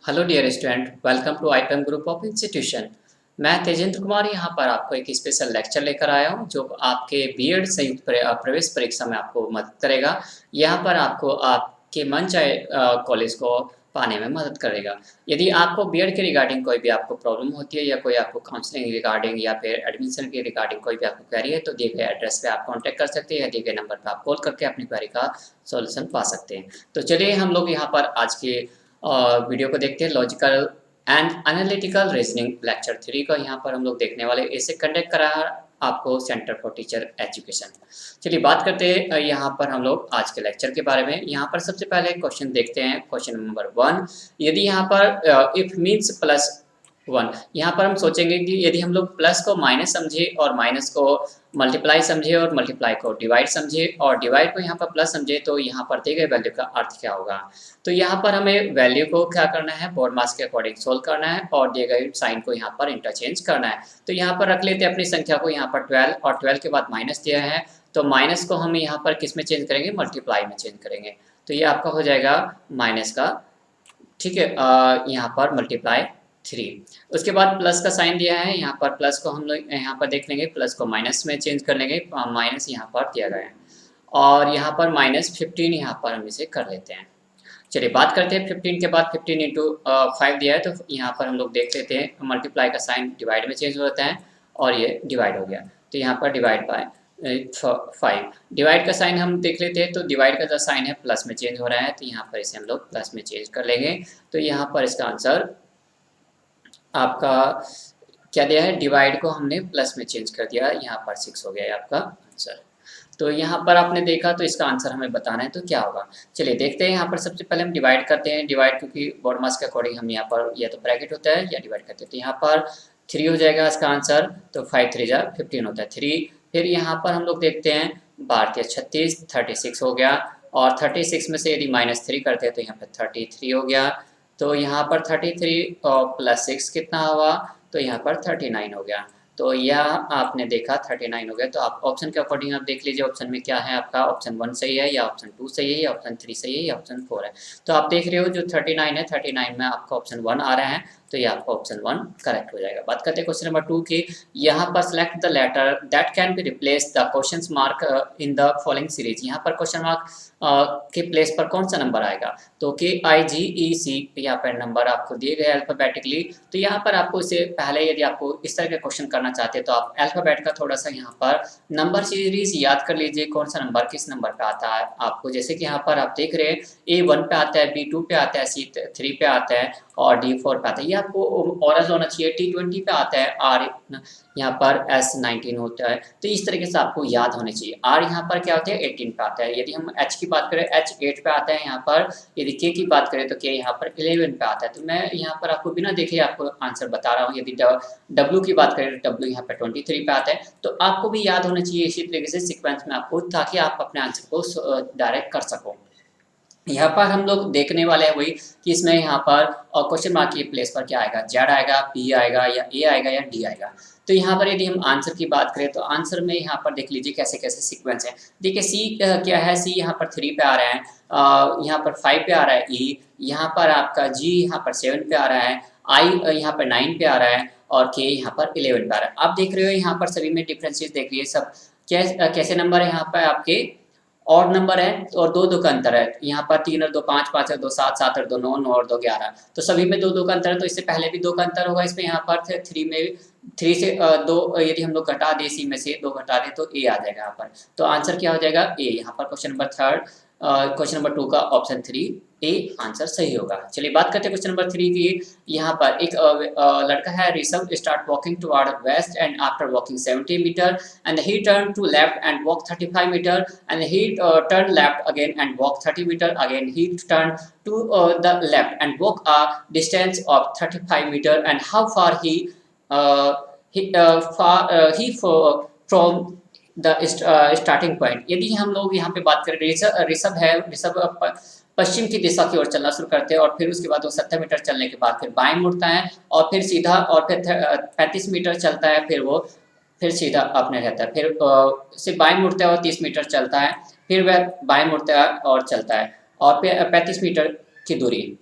Hello dear student, welcome to IPM group of institution. मैं तेजेंद्र कुमार यहाँ पर आपको एक स्पेशल लेक्चर लेकर आया हूँ जो आपके बीएड संयुक्त प्रवेश परीक्षा में आपको मदद करेगा। यहाँ पर आपको आपके मन चाहे कॉलेज को पाने में मदद करेगा। यदि आपको बीएड के रिगार्डिंग कोई भी आपको प्रॉब्लम होती है या कोई आपको काउंसलिंग रिगार्डिंग या फिर एडमिशन के रिगार्डिंग कोई भी आपको क्वेरी है तो दिए गए एड्रेस पे आप कॉन्टैक्ट कर सकते हैं या दिए गए नंबर पर आप कॉल करके अपनी क्वेरी का सॉल्यूशन पा सकते हैं। तो चलिए हम लोग यहाँ पर आज के और वीडियो को देखते हैं। Logical and analytical reasoning lecture 3 का यहाँ पर हम लोग देखने वाले। इसे कंडक्ट करा है आपको सेंटर फॉर टीचर एजुकेशन। चलिए बात करते हैं यहाँ पर हम लोग आज के लेक्चर के बारे में। यहाँ पर सबसे पहले क्वेश्चन देखते हैं, क्वेश्चन नंबर 1। यदि यहाँ पर इफ मीन्स प्लस 1, यहाँ पर हम सोचेंगे कि यदि हम लोग प्लस को माइनस समझे और माइनस को मल्टीप्लाई समझे और मल्टीप्लाई को डिवाइड समझे और डिवाइड को यहाँ पर प्लस समझे तो यहाँ पर दिए गए वैल्यू का अर्थ क्या होगा। तो यहाँ पर हमें वैल्यू को क्या करना है, बोर्ड मास के अकॉर्डिंग सोल्व करना है और दिए गए साइन को यहाँ पर इंटरचेंज करना है। तो यहाँ पर रख लेते हैं अपनी संख्या को यहाँ पर 12 और 12 के बाद माइनस दिया है तो माइनस को हम यहाँ पर किस में चेंज करेंगे, मल्टीप्लाई में चेंज करेंगे। तो ये आपका हो जाएगा माइनस का, ठीक है, यहाँ पर मल्टीप्लाई 3। उसके बाद प्लस का साइन दिया है, यहाँ पर प्लस को हम लोग यहाँ पर देख लेंगे, प्लस को माइनस में चेंज कर लेंगे, माइनस यहाँ पर दिया गया है और यहाँ पर -15 यहाँ पर हम इसे कर लेते हैं। चलिए बात करते हैं 15 के बाद 15 इंटू 5 दिया है तो यहाँ पर हम लोग देख लेते हैं मल्टीप्लाई का साइन डिवाइड में चेंज होता है और ये डिवाइड हो गया तो यहाँ पर डिवाइड बाय 5। डिवाइड का साइन हम देख लेते हैं तो डिवाइड का जो साइन है प्लस में चेंज हो रहा है तो यहाँ पर इसे हम लोग प्लस में चेंज कर लेंगे। तो यहाँ पर इसका आंसर आपका क्या दिया है, डिवाइड को हमने प्लस में चेंज कर दिया, यहाँ पर 6 हो गया है आपका आंसर। तो यहाँ पर आपने देखा तो इसका आंसर हमें बताना है तो क्या होगा। चलिए देखते हैं। यहाँ पर सबसे पहले हम डिवाइड करते हैं, डिवाइड क्योंकि बोर्ड मास के अकॉर्डिंग हम यहाँ पर या तो ब्रैकेट होता है या डिवाइड करते हैं। तो यहाँ पर 3 हो जाएगा इसका आंसर, तो 5 3 जा 15 होता है 3। फिर यहाँ पर हम लोग देखते हैं 12 36 36 हो गया और 36 में से यदि -3 करते हैं तो यहाँ पर 33 हो गया। तो यहाँ पर 33 और प्लस 6 कितना हुआ, तो यहाँ पर 39 हो गया। तो यह आपने देखा 39 हो गया। तो आप ऑप्शन के अकॉर्डिंग आप देख लीजिए ऑप्शन में क्या है आपका, ऑप्शन 1 सही है या ऑप्शन 2 सही है या ऑप्शन 3 सही है या ऑप्शन 4 है। तो आप देख रहे हो जो 39 है 39 में आपका ऑप्शन 1 आ रहा है तो ये आपका ऑप्शन 1 करेक्ट हो जाएगा। बात करते हैं क्वेश्चन नंबर 2 की। यहाँ पर select the letter that can be replace the question mark in the following series. यहाँ पर क्वेश्चन मार्क के प्लेस पर कौन सा नंबर आएगा, तो KIGEC यहाँ पर नंबर आपको दिए गए अल्फाबेटिकली। तो यहाँ पर आपको इससे पहले यदि आपको इस तरह का क्वेश्चन करना चाहते हैं तो आप अल्फाबेट का थोड़ा सा यहाँ पर नंबर सीरीज याद कर लीजिए, कौन सा नंबर किस नंबर पे आता है आपको। जैसे कि यहाँ पर आप देख रहे हैं A1 पे आता है, B2 पे आता है, C3 पे आता है और D4 पे आता है। ये आपको ऑरल होना चाहिए। T20 पे आता है, R यहाँ पर S19 होता है। तो इस तरीके से आपको याद होने चाहिए। R यहाँ पर क्या होता है 18 पे आता है। यदि हम H की बात करें H 8 पे आता है यहाँ पर। यदि K की बात करें तो K यहाँ पर 11 पे आता है। तो मैं यहाँ पर आपको बिना देखे आपको आंसर बता रहा हूँ। यदि W की बात करें तो W यहाँ पर 23 पे आता है। तो आपको भी याद होना चाहिए इसी तरीके से सीक्वेंस में आपको, ताकि आप अपने आंसर को डायरेक्ट कर सको। यहाँ पर हम लोग देखने वाले हैं वही कि इसमें यहाँ पर क्वेश्चन मार्क के प्लेस पर क्या आएगा, जेड आएगा, पी आएगा या ए आएगा या डी आएगा। तो यहाँ पर यदि हम आंसर की बात करें तो आंसर में यहाँ पर देख लीजिए कैसे कैसे सीक्वेंस है। देखिए सी क्या है, सी यहाँ पर 3 पे आ रहा है, यहाँ पर 5 पे आ रहा है, ई यहाँ पर आपका जी यहाँ पर 7 पे आ रहा है, आई यहाँ पर 9 पे आ रहा है और के यहाँ पर 11 पे आ रहा है। आप देख रहे हो यहाँ पर सभी में डिफरेंसेस देख लीजिए, सब कैसे नंबर है यहाँ पर आपके ऑड नंबर है और 2 का अंतर है। यहाँ पर 3 और 2 5, 5 और 2 7, 7 और 2 9, 9 और 2 11। तो सभी में 2 का अंतर है। तो इससे पहले भी 2 का अंतर होगा इसमें। यहाँ पर 3 में 3 से 2 यदि हम लोग घटा दे, सी में से 2 घटा दे तो ए आ जाएगा यहाँ पर। तो आंसर क्या हो जाएगा ए। यहाँ पर क्वेश्चन नंबर 3 क्वेश्चन नंबर 2 का ऑप्शन 3 ए आंसर सही होगा। चलिए बात करते हैं क्वेश्चन नंबर 3 की। यहाँ पर एक लड़का है Rishabh, start walking toward west and after walking 70 meter and he turn to left and walk 35 meter and he turn left again and walk 30 meter again he turn to the left and walk a distance of 35 meter and how far he from the starting point. यदि हम लोग यहाँ पे बात करें, ऋषभ है, ऋषभ पश्चिम की दिशा की ओर चलना शुरू करते हैं और फिर उसके बाद वो 70 मीटर चलने के बाद फिर बाएं मुड़ता है और फिर सीधा और फिर 35 मीटर चलता है, फिर वो फिर सीधा अपने रहता है, फिर से बाएं मुड़ता है और 30 मीटर चलता है, फिर वह बाएं मुड़ता है और चलता है और फिर 35 मीटर की दूरी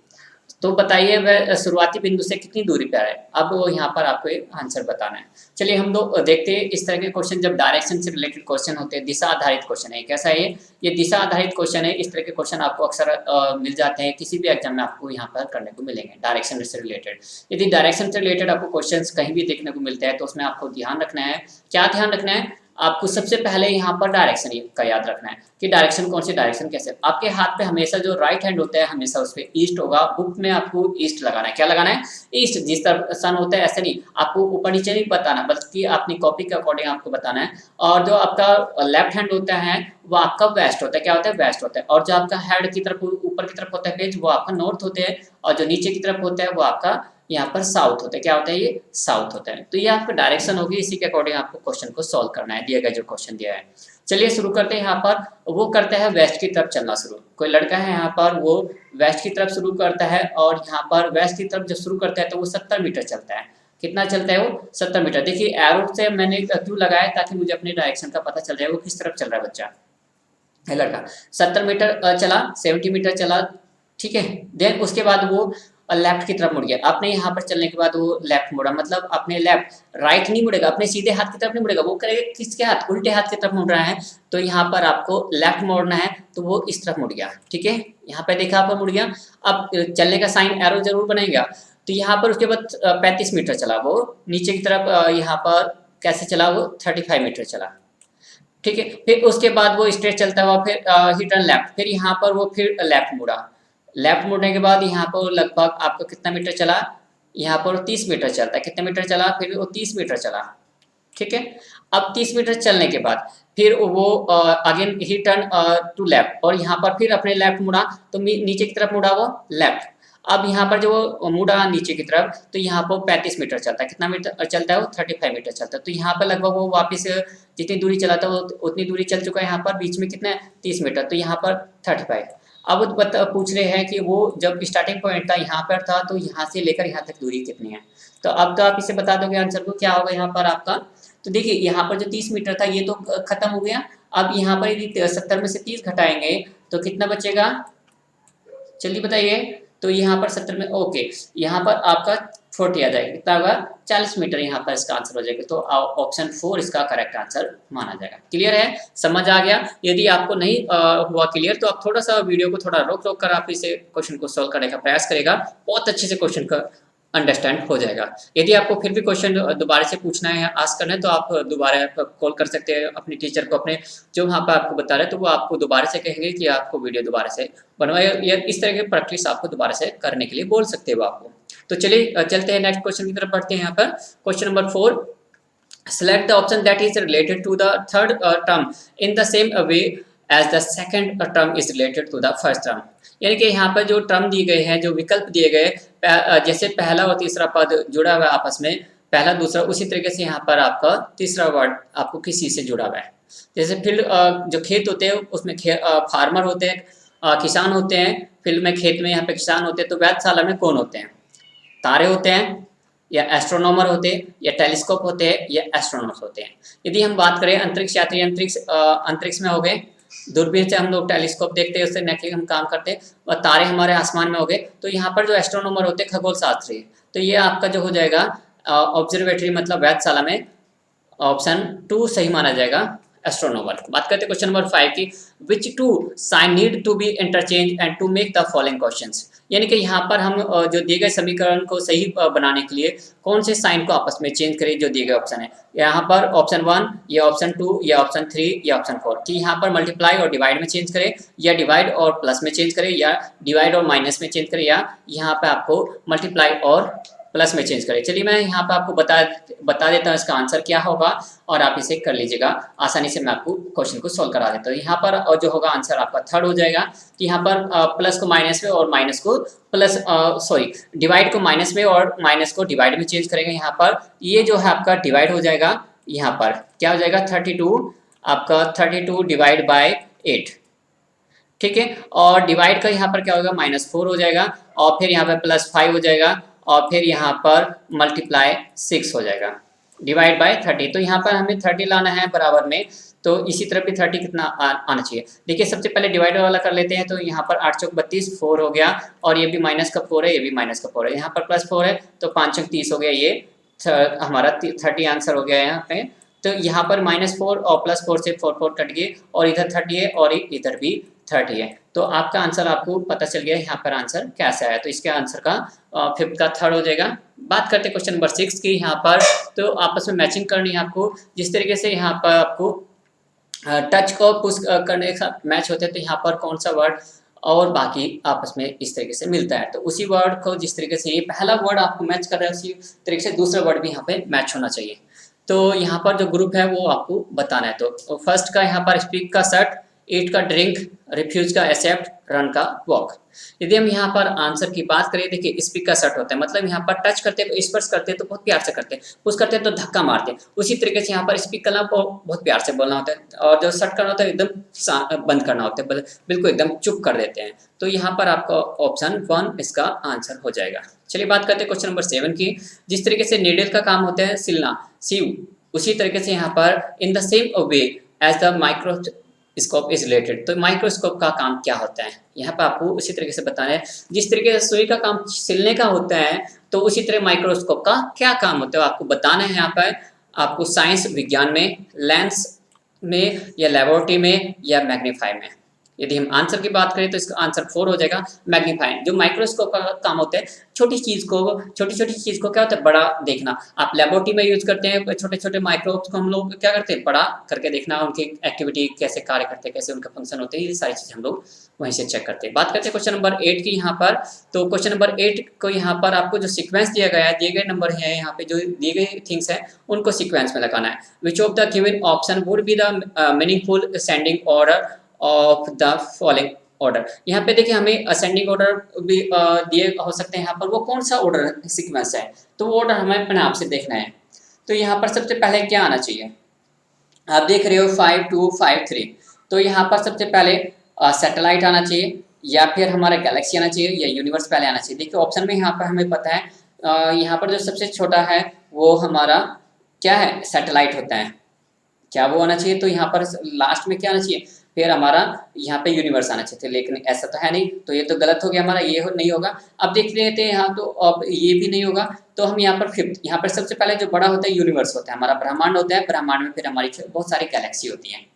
तो बताइए वह शुरुआती बिंदु से कितनी दूरी पर है। अब वो यहाँ पर आपको आंसर बताना है। चलिए हम लोग देखते हैं इस तरह के क्वेश्चन जब डायरेक्शन से रिलेटेड क्वेश्चन होते हैं, दिशा आधारित क्वेश्चन है। कैसा है ये दिशा आधारित क्वेश्चन है। इस तरह के क्वेश्चन आपको अक्सर मिल जाते हैं, किसी भी एग्जाम में आपको यहाँ पर करने को मिलेंगे डायरेक्शन से रिलेटेड। यदि डायरेक्शन से रिलेटेड आपको क्वेश्चन कहीं भी देखने को मिलते हैं तो उसमें आपको ध्यान रखना है। क्या ध्यान रखना है? आपको सबसे पहले यहाँ पर डायरेक्शन का याद रखना है कि डायरेक्शन कौन सी डायरेक्शन कैसे। आपके हाथ पे हमेशा जो राइट हैंड होता है हमेशा उस पर ईस्ट होगा। बुक में आपको ईस्ट लगाना है। क्या लगाना है? ईस्ट। जिस तरफ सन होता है ऐसे नहीं, आपको ऊपर नीचे नहीं बताना, बल्कि अपनी कॉपी के अकॉर्डिंग आपको बताना है। और जो आपका लेफ्ट हैंड होता है वो आपका वेस्ट होता है। क्या होता है? वेस्ट होता है। और जो आपका हेड की तरफ ऊपर की तरफ होता है पेज, वो आपका नॉर्थ होते हैं। और जो नीचे की तरफ होता है वो आपका यहाँ पर साउथ होता है। क्या होता है? ये साउथ होता है। तो ये आपका डायरेक्शन होगी, इसी के अकॉर्डिंग आपको क्वेश्चन को सॉल्व करना है, दिया गया जो क्वेश्चन दिया है। चलिए शुरू करते हैं। यहाँ पर वो करता है वेस्ट की तरफ चलना शुरू। कोई लड़का है यहाँ पर, वो वेस्ट की तरफ शुरू करता है और यहाँ पर वेस्ट की तरफ जब शुरू करता है तो वो 70 मीटर चलता है। कितना चलता है वो? 70 मीटर। देखिए एरो से मैंने क्यों लगाया, ताकि मुझे अपने डायरेक्शन का पता चल जाए वो किस तरफ चल रहा है बच्चा, है लड़का। 70 मीटर चला, 70 मीटर चला, ठीक है। देन उसके बाद वो लेफ्ट की तरफ मुड़ गया। आपने यहाँ पर चलने के बाद वो लेफ्ट मुड़ा, मतलब अपने लेफ्ट, राइट नहीं मुड़ेगा, अपने सीधे हाथ की तरफ नहीं मुड़ेगा, वो करेगा किसके हाथ? उल्टे हाथ की तरफ मुड़ रहा है। तो यहाँ पर आपको लेफ्ट मोड़ना है, तो वो इस तरफ मुड़ गया, ठीक है। यहाँ पे देखा आपको मुड़ गया। अब चलने का साइन एरो जरूर बनेगा। तो यहाँ पर उसके बाद 35 मीटर चला वो नीचे की तरफ। यहाँ पर कैसे चला वो? 35 मीटर चला, ठीक है। फिर उसके बाद वो स्ट्रेट चलता हुआ फिर ही टर्न लेफ्ट। फिर यहाँ पर वो फिर लेफ्ट मुड़ा। लेफ्ट मुड़ने के बाद यहाँ पर लगभग आपका कितना मीटर चला? यहाँ पर 30 मीटर चलता है। कितने मीटर चला? फिर वो 30 मीटर चला, ठीक है। अब 30 मीटर चलने के बाद फिर वो again he turn to left, और यहाँ पर फिर अपने लेफ्ट मुड़ा, तो नीचे की तरफ मुड़ा वो लेफ्ट। अब यहाँ पर जो वो मुड़ा नीचे की तरफ, तो यहाँ पर 35 मीटर चलता है। कितना मीटर चलता है वो? 35 मीटर चलता है। तो यहाँ पर लगभग वो वापस जितनी दूरी चला था वो उतनी दूरी चल चुका है। यहाँ पर बीच में कितना? 30 मीटर। तो यहाँ पर 35। अब पूछ रहे हैं कि वो जब स्टार्टिंग पॉइंट था यहाँ पर था, तो यहाँ से लेकर यहाँ तक दूरी कितनी है। तो अब तो आप इसे बता दोगे आंसर को, क्या होगा यहाँ पर आपका। तो देखिए यहाँ पर जो 30 मीटर था ये तो खत्म हो गया। अब यहाँ पर यदि 70 में से 30 घटाएंगे तो कितना बचेगा? चलिए बताइए। तो यहाँ पर 70 में, ओके, यहाँ पर आपका 40 आ जाएगा। कितना होगा? 40 मीटर यहाँ पर इसका आंसर हो जाएगा। तो ऑप्शन 4 इसका करेक्ट आंसर माना जाएगा। क्लियर है? समझ आ गया? यदि आपको नहीं हुआ क्लियर तो आप थोड़ा सा वीडियो को थोड़ा रोक रोक कर आप इसे क्वेश्चन को सोल्व करने का प्रयास करेगा, बहुत अच्छे से क्वेश्चन का अंडरस्टैंड हो जाएगा। यदि आपको फिर भी क्वेश्चन दोबारा से पूछना है या आस्क करना है तो आप दोबारा कॉल कर सकते हैं अपने टीचर को, अपने जो वहाँ पर आपको बता रहे हैं, तो वो आपको दोबारा से कहेंगे कि आपको वीडियो दोबारा से बनवाए, या इस तरह की प्रैक्टिस आपको दोबारा से करने के लिए बोल सकते हैं वो आपको। तो चलिए चलते हैं नेक्स्ट क्वेश्चन की तरफ बढ़ते हैं। यहाँ पर question number 4, select the option that is related to the third term in the same way as the second term is related to the first term। यानी कि यहाँ पर जो टर्म दिए गए हैं, जो विकल्प दिए गए, जैसे पहला और तीसरा पद जुड़ा हुआ है आपस में, पहला दूसरा, उसी तरीके से यहाँ पर आपका तीसरा वर्ड आपको किसी से जुड़ा हुआ है। जैसे फील्ड, जो खेत होते हैं उसमें फार्मर होते हैं, किसान होते हैं। फील्ड में, खेत में यहाँ पे किसान होते हैं। तो वेधशाला में कौन होते हैं? तारे होते हैं, या एस्ट्रोनॉमर होते हैं, या टेलीस्कोप होते हैं, या एस्ट्रोनॉट्स होते हैं। यदि हम बात करें अंतरिक्ष यात्री, अंतरिक्ष में हो गए, दूरबीन से हम लोग टेलीस्कोप देखते हैं, उससे नेटली हम काम करते हैं, और तारे हमारे आसमान में हो गए। तो यहाँ पर जो एस्ट्रोनॉमर होते हैं खगोल शास्त्री, तो ये आपका जो हो जाएगा ऑब्जर्वेटरी मतलब वेधशाला में ऑप्शन 2 सही माना जाएगा, एस्ट्रोनॉमर। बात करते हैं क्वेश्चन नंबर 5 की, which two sign need to be interchange and to make the following questions. यानी कि यहाँ पर हम जो दिए गए समीकरण को सही बनाने के लिए कौन से साइन को आपस में चेंज करें, जो दिए गए ऑप्शन है। यहाँ पर ऑप्शन 1, या ऑप्शन 2, या ऑप्शन 3, या ऑप्शन 4, कि यहाँ पर मल्टीप्लाई और डिवाइड में चेंज करें, या डिवाइड और प्लस में चेंज करें, या डिवाइड और माइनस में चेंज करें, या यहाँ पे आपको मल्टीप्लाई और प्लस में चेंज करें। चलिए मैं यहाँ पे आपको बता देता हूँ इसका आंसर क्या होगा, और आप इसे कर लीजिएगा आसानी से। मैं आपको क्वेश्चन को सोल्व करा देता हूँ। यहाँ पर जो होगा आंसर आपका थर्ड हो जाएगा, कि यहाँ पर प्लस को माइनस में और माइनस को प्लस, डिवाइड को माइनस में और माइनस को डिवाइड में चेंज करेंगे। यहाँ पर ये जो है आपका डिवाइड हो जाएगा, यहाँ पर क्या हो जाएगा 32, आपका 32 डिवाइड बाय 8, ठीक है। और डिवाइड का यहाँ पर क्या होगा -4 हो जाएगा, और फिर यहाँ पर +5 हो जाएगा, और फिर यहाँ पर मल्टीप्लाई 6 हो जाएगा, डिवाइड बाय 30। तो यहाँ पर हमें 30 लाना है बराबर में, तो इसी तरह भी 30 कितना आना चाहिए। देखिए सबसे पहले डिवाइडर वाला कर लेते हैं, तो यहाँ पर 8 चौक 32 4 हो गया, और ये भी माइनस का 4 है, ये भी माइनस का 4 है, यहाँ पर प्लस 4 है, तो 5 चौक 30 हो गया, ये हमारा 30 आंसर हो गया है यहाँ पे। तो यहाँ पर -4 और +4 से 4 4 कट गए, और इधर 30 है और इधर भी 30 है। तो आपका आंसर आपको पता चल गया यहाँ पर आंसर कैसे आया। तो इसके आंसर का 5th का 3rd हो जाएगा। बात करते हैं क्वेश्चन नंबर 6 की यहाँ पर। तो आपस में मैचिंग करनी है आपको, जिस तरीके से यहाँ पर आपको टच को पुश करने के साथ मैच होते हैं, तो यहाँ पर कौन सा वर्ड और बाकी आपस में इस तरीके से मिलता है, तो उसी वर्ड को जिस तरीके से ये पहला वर्ड आपको मैच कर रहा है, उसी तरीके से दूसरा वर्ड भी यहाँ पे मैच होना चाहिए। तो यहाँ पर जो ग्रुप है वो आपको बताना है। तो फर्स्ट का यहाँ पर स्पीक का शर्ट, ईट का ड्रिंक, रिफ्यूज का एक्सेप्ट, रन का वॉक। यदि हम यहाँ पर आंसर की बात करें, देखिए स्पीक का शर्ट होता है, मतलब यहाँ पर टच करते हैं तो स्पर्श करते हैं तो बहुत प्यार से करते हैं, पुश करते हैं तो धक्का मारते हैं। उसी तरीके से यहाँ पर स्पीक करना को बहुत प्यार से बोलना होता है, और जो शर्ट करना होता है एकदम बंद करना होता है, बिल्कुल एकदम चुप कर देते हैं। तो यहाँ पर आपका ऑप्शन 1 इसका आंसर हो जाएगा। चलिए बात करते हैं क्वेश्चन नंबर 7 की। जिस तरीके से नीडल का काम होता है सिलना, सीव, उसी तरीके से यहाँ पर in the same way as the microscope is related. तो माइक्रोस्कोप का काम क्या होता है, यहाँ पर आपको उसी तरीके से बताना है। जिस तरीके से सुई का काम सिलने का होता है, तो उसी तरह माइक्रोस्कोप का क्या काम होता है आपको बताना है। यहाँ पर आपको साइंस विज्ञान में, लेंस में, या लेबोरेटरी में, या मैग्नीफाई में। यदि हम आंसर की बात करें तो इसका आंसर 4 हो जाएगा, मैग्नीफाइंग। जो माइक्रोस्कोप का काम होता है छोटी चीज़ को, छोटी छोटी चीज़ को क्या होता है बड़ा देखना। आप लेबोरेटरी में यूज करते हैं छोटे छोटे माइक्रोब्स को, हम लोग क्या करते हैं बड़ा करके देखना, उनकी एक्टिविटी कैसे कार्य करते हैं, कैसे उनका फंक्शन होते हैं, ये सारी चीज़ हम लोग वहीं से चेक करते हैं। बात करते हैं क्वेश्चन नंबर 8 की यहाँ पर। तो क्वेश्चन नंबर 8 को यहाँ पर आपको जो सीक्वेंस दिया गया है, दिए गए नंबर है यहाँ पे, जो दिए गए थिंग्स हैं उनको सीक्वेंस में लगाना है। Which of the given option would be the meaningful sending order of the following order. यहाँ पे देखिए हमें असेंडिंग ऑर्डर भी दिए हो सकते हैं, यहाँ पर वो कौन सा ऑर्डर सीक्वेंस है, तो वो ऑर्डर हमें अपने आप से देखना है। तो यहाँ पर सबसे पहले क्या आना चाहिए, आप देख रहे हो 5 2 5 3। तो यहाँ पर सबसे पहले सैटेलाइट आना चाहिए, या फिर हमारा गैलेक्सी आना चाहिए, या यूनिवर्स पहले आना चाहिए। देखिए ऑप्शन में यहाँ पर हमें पता है यहाँ पर जो सबसे छोटा है वो हमारा क्या है, सैटेलाइट होता है, क्या वो आना चाहिए। तो यहाँ पर लास्ट में क्या आना चाहिए, फिर हमारा यहाँ पे यूनिवर्स आना चाहिए, लेकिन ऐसा तो है नहीं, तो ये तो गलत हो गया हमारा, ये नहीं होगा। अब देख लेते हैं यहाँ, तो अब ये भी नहीं होगा। तो हम यहाँ पर 5th, यहाँ पर सबसे पहले जो बड़ा होता है यूनिवर्स होता है, हमारा ब्रह्मांड होता है, ब्रह्मांड में फिर हमारी बहुत सारी गैलेक्सी होती हैं।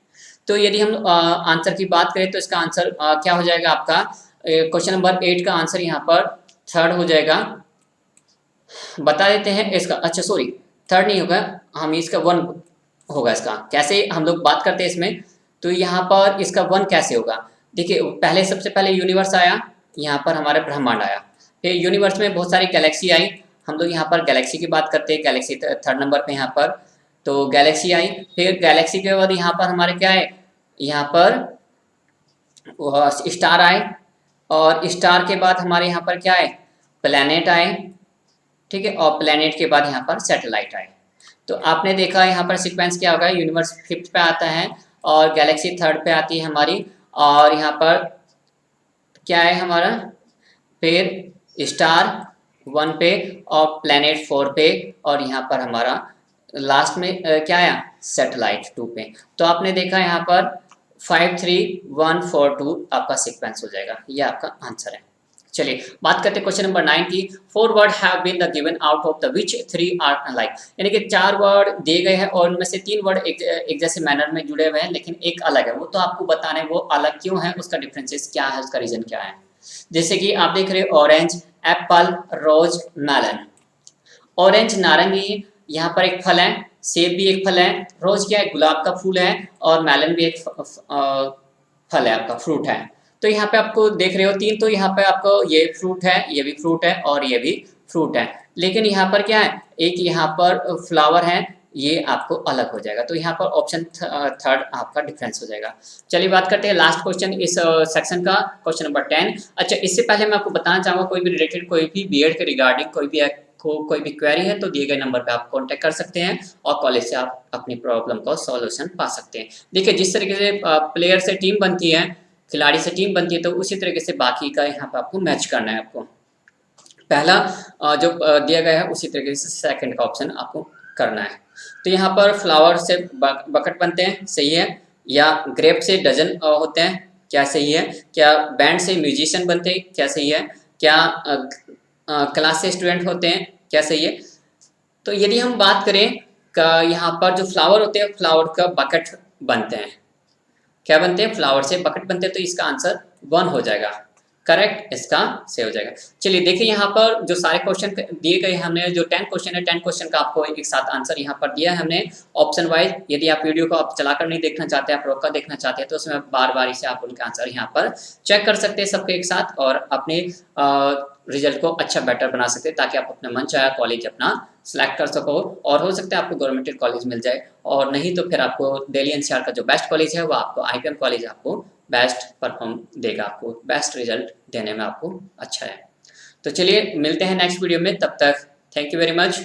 तो यदि हम आंसर की बात करें तो इसका आंसर क्या हो जाएगा आपका, क्वेश्चन नंबर 8 का आंसर यहाँ पर 3rd हो जाएगा। बता देते हैं इसका, अच्छा सॉरी 3rd नहीं होगा, हम इसका 1 होगा। इसका कैसे हम लोग बात करते हैं इसमें, तो यहाँ पर इसका 1 कैसे होगा। देखिए पहले सबसे पहले यूनिवर्स आया, यहाँ पर हमारा ब्रह्मांड आया, फिर यूनिवर्स में बहुत सारी गैलेक्सी आई, हम लोग यहाँ पर गैलेक्सी की बात करते हैं, गैलेक्सी 3rd नंबर पे यहाँ पर। तो गैलेक्सी आई, फिर गैलेक्सी के बाद यहाँ पर हमारे क्या है, यहाँ पर स्टार आए, और स्टार के बाद हमारे यहाँ पर क्या है, प्लैनेट आए, ठीक है, और प्लैनेट के बाद यहाँ पर सैटेलाइट आए। तो आपने देखा यहाँ पर सीक्वेंस क्या होगा, यूनिवर्स 5th पे आता है, और गैलेक्सी 3rd पे आती है हमारी, और यहाँ पर क्या है हमारा, फिर स्टार 1 पे, और प्लैनेट 4 पे, और यहाँ पर हमारा लास्ट में क्या आया, सैटेलाइट 2 पे। तो आपने देखा यहाँ पर 5 3 1 4 2 आपका सीक्वेंस हो जाएगा, ये आपका आंसर है। चलिए बात करते हैं क्वेश्चन नंबर 9 की। 4 word have been the given out of the which 3 are unlike. यानी कि 4 वर्ड दिए गए हैं और उनमें से 3 वर्ड एक जैसे मैनर में जुड़े हुए हैं, लेकिन एक अलग है, वो तो आपको बताना है वो अलग क्यों है, उसका डिफरेंसेस क्या है, उसका रीजन क्या है। जैसे कि आप देख रहे हो ऑरेंज, एप्पल, रोज, मेलन। ऑरेंज नारंगी, यहाँ पर एक फल है, सेब भी एक फल है, रोज क्या है, गुलाब का फूल है, और मेलन भी एक फल है, आपका फ्रूट है। तो यहाँ पे आपको देख रहे हो 3, तो यहाँ पे आपको ये फ्रूट है, ये भी फ्रूट है, और ये भी फ्रूट है, लेकिन यहाँ पर क्या है, एक यहाँ पर फ्लावर है, ये आपको अलग हो जाएगा। तो यहाँ पर ऑप्शन 3rd आपका डिफरेंस हो जाएगा। चलिए बात करते हैं लास्ट क्वेश्चन इस सेक्शन का, क्वेश्चन नंबर 10। अच्छा इससे पहले मैं आपको बताना चाहूँगा, कोई भी रिलेटेड कोई भी बीएड के रिगार्डिंग कोई भी क्वेरी है तो दिए गए नंबर पे आप कांटेक्ट कर सकते हैं, और कॉलेज से आप अपनी प्रॉब्लम का सॉल्यूशन पा सकते हैं। देखिए जिस तरीके से प्लेयर से टीम बनती है, खिलाड़ी से टीम बनती है, तो उसी तरीके से बाकी का यहाँ पे आपको मैच करना है। आपको पहला जो दिया गया है उसी तरीके से सेकंड का ऑप्शन आपको करना है। तो यहाँ पर फ्लावर से बकेट बनते हैं, सही है। या ग्रेप से डजन होते हैं, क्या सही है। क्या बैंड से म्यूजिशियन बनते हैं, क्या सही है। क्या क्लास से स्टूडेंट होते हैं, क्या सही है। तो यदि हम बात करें का यहाँ पर जो फ्लावर होते हैं, फ्लावर का बकेट बनते हैं, क्या बनते हैं, फ्लावर से बकेट बनते हैं, तो इसका आंसर 1 हो जाएगा, करेक्ट, इसका से हो जाएगा। चलिए देखिए यहाँ पर जो सारे क्वेश्चन दिए गए, हमने जो 10 क्वेश्चन है, 10 क्वेश्चन का आपको एक साथ आंसर यहाँ पर दिया है हमने ऑप्शन वाइज। यदि आप वीडियो को आप चलाकर नहीं देखना चाहते, आप रोक कर देखना चाहते हैं, तो उसमें बार बार इसे आप उनके आंसर यहाँ पर चेक कर सकते हैं सबके एक साथ, और अपने रिजल्ट को अच्छा बेटर बना सकते हैं, ताकि आप अपने मन चाहे कॉलेज अपना सिलेक्ट कर सको। और हो सकता है आपको गवर्नमेंट कॉलेज मिल जाए, और नहीं तो फिर आपको दिल्ली एनसीआर का जो बेस्ट कॉलेज है वो आपको आईपीएम कॉलेज आपको बेस्ट परफॉर्म देगा, आपको बेस्ट रिजल्ट देने में आपको अच्छा है। तो चलिए मिलते हैं नेक्स्ट वीडियो में, तब तक थैंक यू वेरी मच।